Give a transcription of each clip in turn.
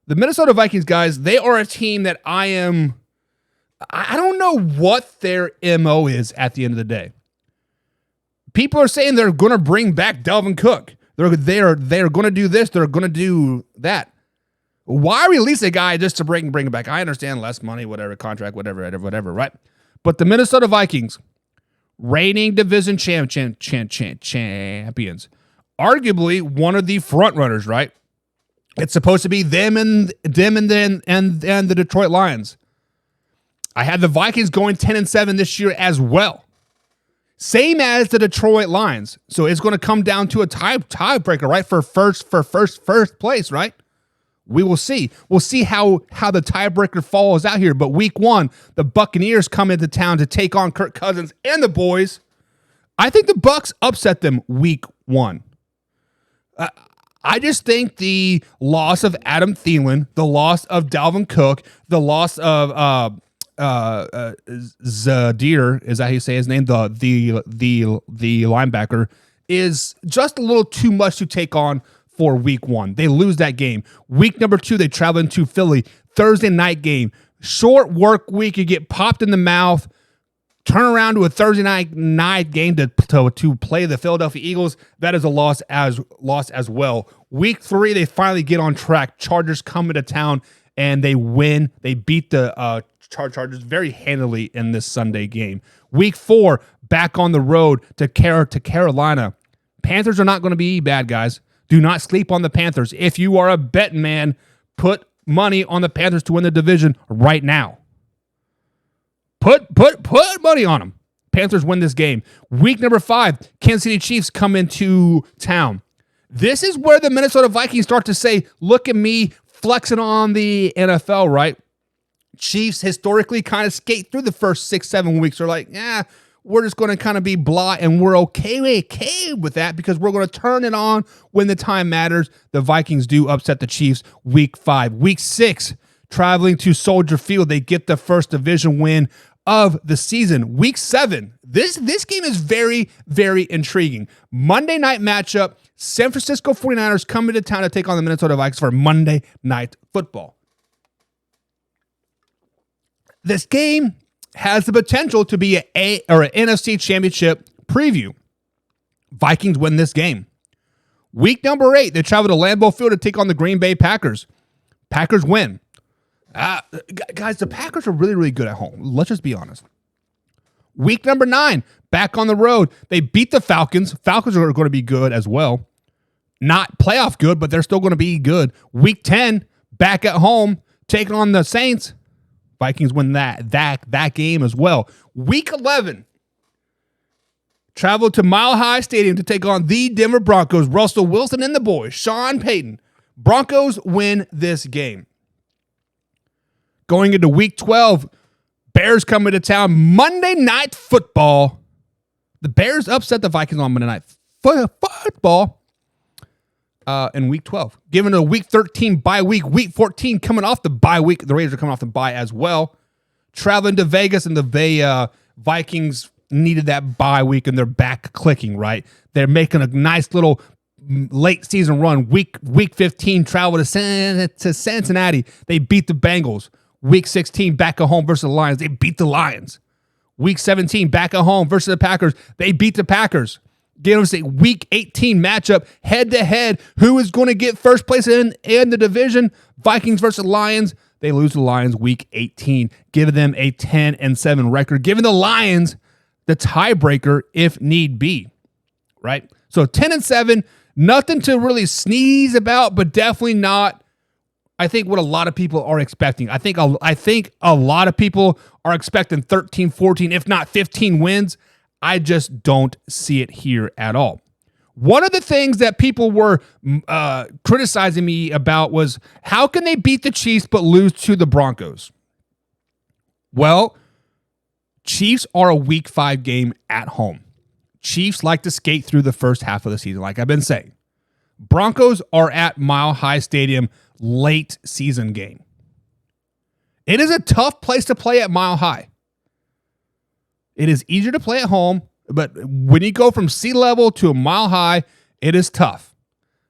The Minnesota Vikings, guys, they are a team that I don't know what their MO is at the end of the day. People are saying they're going to bring back Dalvin Cook. They're going to do this. They're going to do that. Why release a guy just to bring him back? I understand less money, whatever, contract, whatever, right? But the Minnesota Vikings, reigning division champions, arguably one of the front runners, right? It's supposed to be them and the Detroit Lions. I had the Vikings going 10-7 this year as well. Same as the Detroit Lions. So it's going to come down to a tiebreaker, right? For first place, right? We will see. We'll see how the tiebreaker falls out here. But week 1, the Buccaneers come into town to take on Kirk Cousins and the boys. I think the Bucs upset them week 1. I just think the loss of Adam Thielen, the loss of Dalvin Cook, the loss of Zadir, is that how you say his name? The linebacker, is just a little too much to take on for week 1. They lose that game. Week number 2, they travel into Philly. Thursday night game. Short work week. You get popped in the mouth. Turn around to a Thursday night game to play the Philadelphia Eagles. That is a loss as well. Week 3, they finally get on track. Chargers come into town and they win. They beat the Chargers very handily in this Sunday game. Week 4, back on the road to Carolina. Panthers are not going to be bad, guys. Do not sleep on the Panthers. If you are a betting man, put money on the Panthers to win the division right now. Put money on them. Panthers win this game. Week number 5, Kansas City Chiefs come into town. This is where the Minnesota Vikings start to say, look at me flexing on the NFL, right? Chiefs historically kind of skate through the first 6-7 weeks. They're like, we're just going to kind of be blah, and we're okay with that because we're going to turn it on when the time matters. The Vikings do upset the Chiefs week 5. Week 6, traveling to Soldier Field, they get the first division win of the season. Week 7, this game is very, very intriguing. Monday night matchup, San Francisco 49ers come into town to take on the Minnesota Vikings for Monday Night Football. This game has the potential to be an NFC Championship preview. Vikings win this game. Week number 8, they travel to Lambeau Field to take on the Green Bay Packers. Packers win. Guys, the Packers are really, really good at home. Let's just be honest. Week number 9, back on the road. They beat the Falcons. Falcons are going to be good as well. Not playoff good, but they're still going to be good. Week 10, back at home, taking on the Saints. Vikings win that game as well. Week 11, travel to Mile High Stadium to take on the Denver Broncos. Russell Wilson and the boys, Sean Payton. Broncos win this game. Going into week 12, Bears come into town. Monday Night Football. The Bears upset the Vikings on Monday Night Football in week 12. Given a week 13 bye week, week 14 coming off the bye week. The Raiders are coming off the bye as well. Traveling to Vegas, and the Vikings needed that bye week, and they're back clicking, right? They're making a nice little late season run. Week 15, travel to Cincinnati. They beat the Bengals. Week 16, back at home versus the Lions. They beat the Lions. Week 17, back at home versus the Packers. They beat the Packers. Give us a week 18 matchup, head-to-head. Who is going to get first place in the division? Vikings versus Lions. They lose to the Lions week 18. Giving them a 10-7 record. Giving the Lions the tiebreaker if need be. Right? So 10-7, nothing to really sneeze about, but definitely not, I think, what a lot of people are expecting. I think a lot of people are expecting 13, 14, if not 15 wins. I just don't see it here at all. One of the things that people were criticizing me about was, how can they beat the Chiefs but lose to the Broncos? Well, Chiefs are a week 5 game at home. Chiefs like to skate through the first half of the season, like I've been saying. Broncos are at Mile High Stadium, late season game. It is a tough place to play at Mile High. It is easier to play at home, but when you go from sea level to a Mile High, it is tough.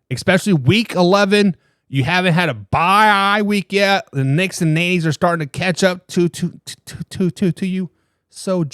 Especially week 11, You haven't had a bye week yet. The Knicks and Nays are starting to catch up to you. So